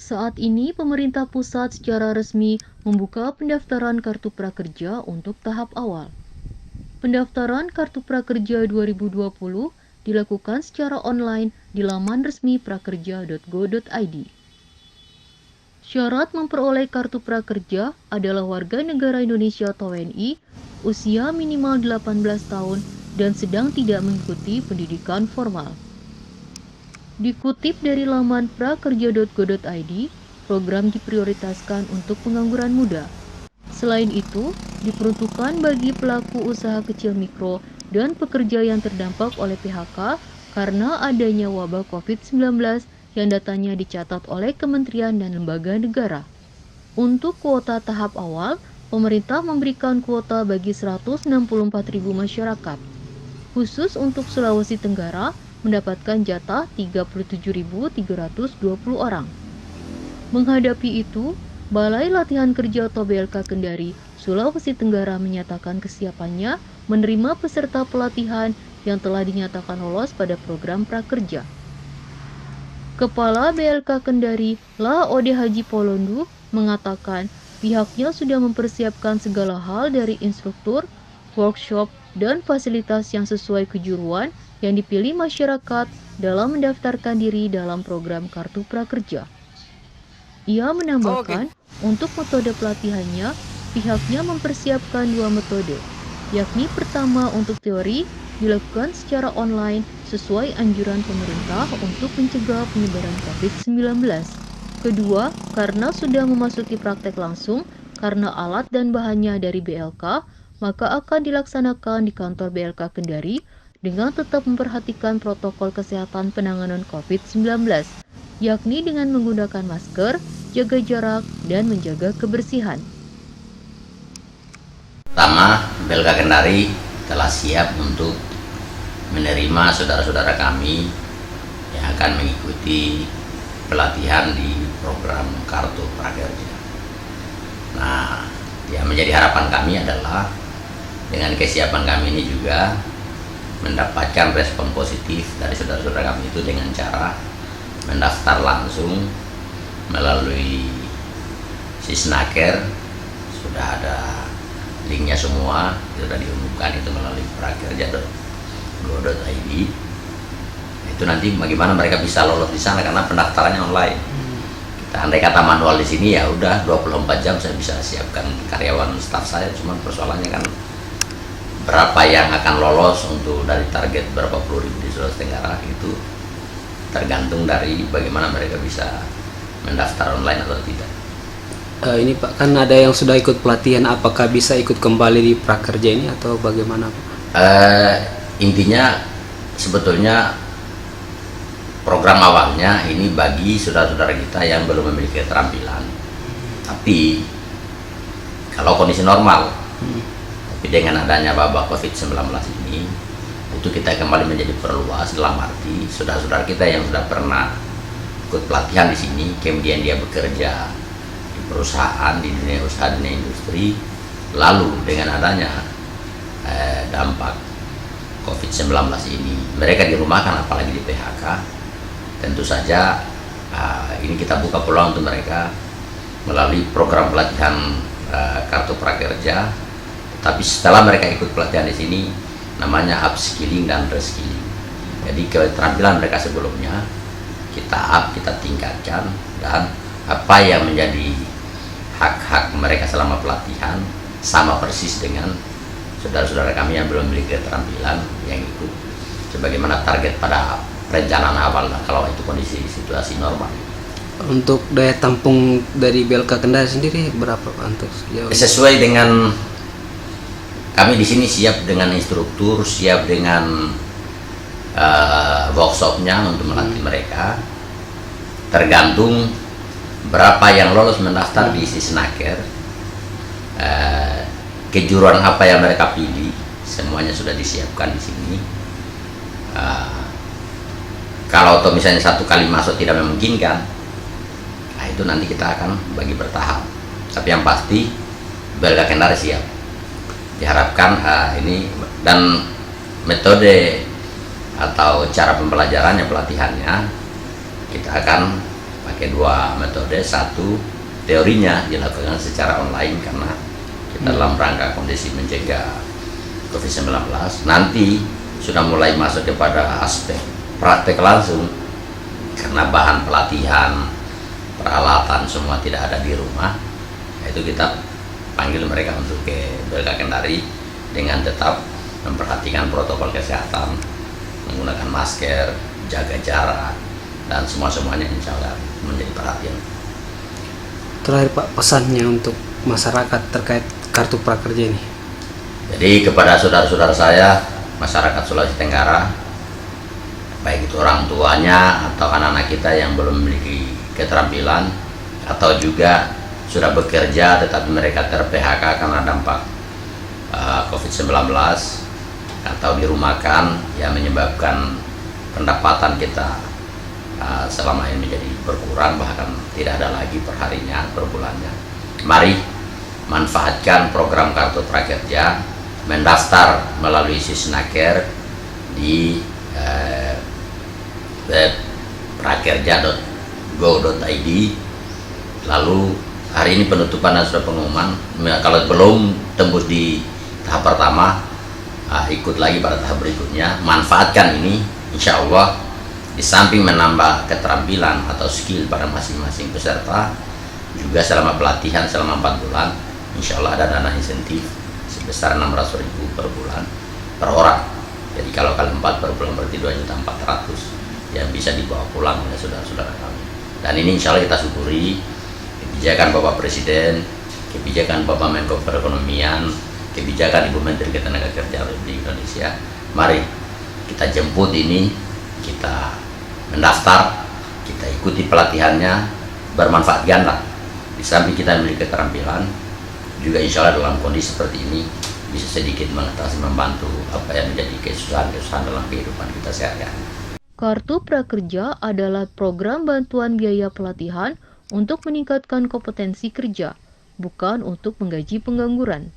Saat ini, pemerintah pusat secara resmi membuka pendaftaran Kartu Prakerja untuk tahap awal. Pendaftaran Kartu Prakerja 2020 dilakukan secara online di laman resmi prakerja.go.id. Syarat memperoleh Kartu Prakerja adalah warga negara Indonesia atau WNI, usia minimal 18 tahun, dan sedang tidak mengikuti pendidikan formal. Dikutip dari laman prakerja.go.id, program diprioritaskan untuk pengangguran muda. Selain itu, diperuntukkan bagi pelaku usaha kecil mikro dan pekerja yang terdampak oleh PHK karena adanya wabah COVID-19 yang datanya dicatat oleh kementerian dan lembaga negara. Untuk kuota tahap awal, pemerintah memberikan kuota bagi 164.000 masyarakat. Khusus untuk Sulawesi Tenggara, mendapatkan jatah 37.320 orang. Menghadapi itu, Balai Latihan Kerja atau BLK Kendari, Sulawesi Tenggara menyatakan kesiapannya menerima peserta pelatihan yang telah dinyatakan lolos pada program prakerja. Kepala BLK Kendari, Laode Haji Polondu, mengatakan pihaknya sudah mempersiapkan segala hal dari instruktur, workshop, dan fasilitas yang sesuai kejuruan yang dipilih masyarakat dalam mendaftarkan diri dalam program Kartu Prakerja. Ia menambahkan, untuk metode pelatihannya, pihaknya mempersiapkan 2 metode, yakni pertama untuk teori dilakukan secara online sesuai anjuran pemerintah untuk mencegah penyebaran COVID-19. Kedua, karena sudah memasuki praktek langsung, karena alat dan bahannya dari BLK, maka akan dilaksanakan di kantor BLK Kendari dengan tetap memperhatikan protokol kesehatan penanganan COVID-19, yakni dengan menggunakan masker, jaga jarak, dan menjaga kebersihan. Pertama, BLK Kendari telah siap untuk menerima saudara-saudara kami yang akan mengikuti pelatihan di program Kartu Prakerja. Nah, yang menjadi harapan kami adalah dengan kesiapan kami ini juga mendapatkan respon positif dari saudara-saudara kami itu dengan cara mendaftar langsung melalui Sisnaker. Sudah ada linknya semua, sudah diumumkan itu melalui prakerja.go.id. Itu nanti bagaimana mereka bisa lolos di sana karena pendaftarannya online. Kita andai kata manual di sini ya udah 24 jam saya bisa siapkan karyawan staf saya, cuman persoalannya kan berapa yang akan lolos untuk dari target berapa puluh ribu di Sulawesi Tenggara itu tergantung dari bagaimana mereka bisa mendaftar online atau tidak. Ini Pak, kan ada yang sudah ikut pelatihan, apakah bisa ikut kembali di prakerja ini atau bagaimana Pak? Intinya sebetulnya program awalnya ini bagi saudara-saudara kita yang belum memiliki keterampilan. Tapi kalau kondisi normal, tapi dengan adanya wabah COVID-19 ini, itu kita kembali menjadi perluas dalam arti saudara-saudara kita yang sudah pernah ikut pelatihan di sini, kemudian dia bekerja di perusahaan, di dunia usaha, dunia industri, lalu dengan adanya dampak COVID-19 ini, mereka dirumahkan apalagi di PHK, tentu saja ini kita buka peluang untuk mereka melalui program pelatihan Kartu Prakerja. Tapi setelah mereka ikut pelatihan di sini, namanya upskilling dan reskilling. Jadi keterampilan mereka sebelumnya kita tingkatkan, dan apa yang menjadi hak-hak mereka selama pelatihan sama persis dengan saudara-saudara kami yang belum memiliki keterampilan yang ikut sebagaimana target pada perencanaan awal kalau itu kondisi situasi normal. Untuk daya tampung dari BLK Kendari sendiri berapa Pak untuk sejauh ini? Sesuai dengan kami di sini siap dengan instruktur, siap dengan workshopnya untuk melatih mereka. Tergantung berapa yang lolos mendaftar di Sisnaker, kejuruan apa yang mereka pilih, semuanya sudah disiapkan di sini. Kalau atau misalnya satu kali masuk tidak memungkinkan, nah itu nanti kita akan bagi bertahap. Tapi yang pasti BLK Kendari siap. Diharapkan ini dan metode atau cara pembelajarannya, pelatihannya kita akan pakai dua metode. Satu, teorinya dilakukan secara online karena kita dalam rangka kondisi mencegah COVID-19. Nanti sudah mulai masuk kepada aspek praktek langsung karena bahan pelatihan, peralatan semua tidak ada di rumah. Itu kita panggil mereka untuk ke Belga Kendari dengan tetap memperhatikan protokol kesehatan, menggunakan masker, jaga jarak, dan semuanya insya Allah menjadi perhatian. Terakhir Pak, pesannya untuk masyarakat terkait kartu prakerja ini. Jadi kepada saudara-saudara saya, masyarakat Sulawesi Tenggara, baik itu orang tuanya atau anak-anak kita yang belum memiliki keterampilan, atau juga sudah bekerja tetapi mereka ter-PHK karena dampak COVID-19 atau dirumahkan, yang menyebabkan pendapatan kita selama ini menjadi berkurang, bahkan tidak ada lagi perharinya, per bulannya. Mari manfaatkan program kartu prakerja, mendaftar melalui Sisnaker di web prakerja.go.id. Lalu hari ini penutupan dan sudah pengumuman. Kalau belum tembus di tahap pertama, ikut lagi pada tahap berikutnya. Manfaatkan ini, insya Allah di samping menambah keterampilan atau skill pada masing-masing peserta, juga selama pelatihan selama 4 bulan, insya Allah ada dana insentif sebesar 600.000 per bulan per orang. Jadi kalau kali 4 per bulan berarti 2.400.000 yang bisa dibawa pulang oleh saudara-saudara kami. Dan ini insya Allah kita syukuri kebijakan Bapak Presiden, kebijakan Bapak Menko Perekonomian, kebijakan Ibu Menteri Ketenagakerjaan Republik Indonesia. Mari kita jemput ini, kita mendaftar, kita ikuti pelatihannya, bermanfaatkanlah. Di samping kita memiliki keterampilan, juga insya Allah dalam kondisi seperti ini bisa sedikit mengatasi, membantu apa yang menjadi kesusahan-kesusahan dalam kehidupan kita sehari-hari. Kartu Prakerja adalah program bantuan biaya pelatihan untuk meningkatkan kompetensi kerja, bukan untuk menggaji pengangguran.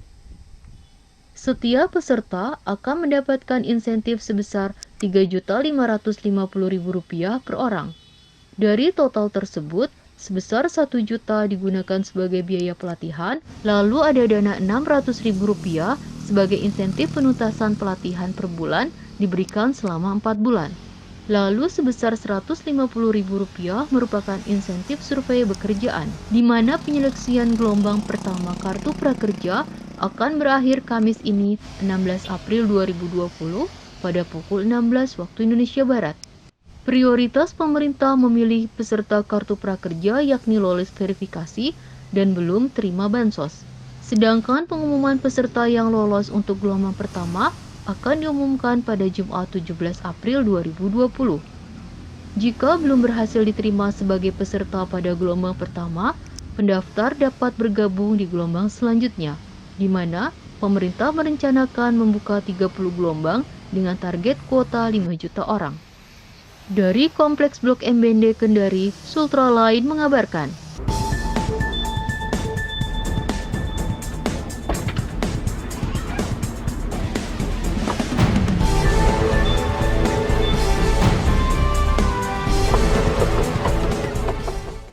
Setiap peserta akan mendapatkan insentif sebesar Rp3.550.000 per orang. Dari total tersebut, sebesar 1 juta digunakan sebagai biaya pelatihan, lalu ada dana Rp600.000 sebagai insentif penuntasan pelatihan per bulan diberikan selama 4 bulan. Lalu sebesar Rp150.000 merupakan insentif survei pekerjaan, di mana penyeleksian gelombang pertama Kartu Prakerja akan berakhir Kamis ini 16 April 2020 pada pukul 16 waktu Indonesia Barat. Prioritas pemerintah memilih peserta Kartu Prakerja yakni lolos verifikasi dan belum terima bansos. Sedangkan pengumuman peserta yang lolos untuk gelombang pertama akan diumumkan pada Jumat 17 April 2020. Jika belum berhasil diterima sebagai peserta pada gelombang pertama, pendaftar dapat bergabung di gelombang selanjutnya, di mana pemerintah merencanakan membuka 30 gelombang dengan target kuota 5 juta orang. Dari Kompleks Blok M Bende Kendari, Sultra Lain mengabarkan.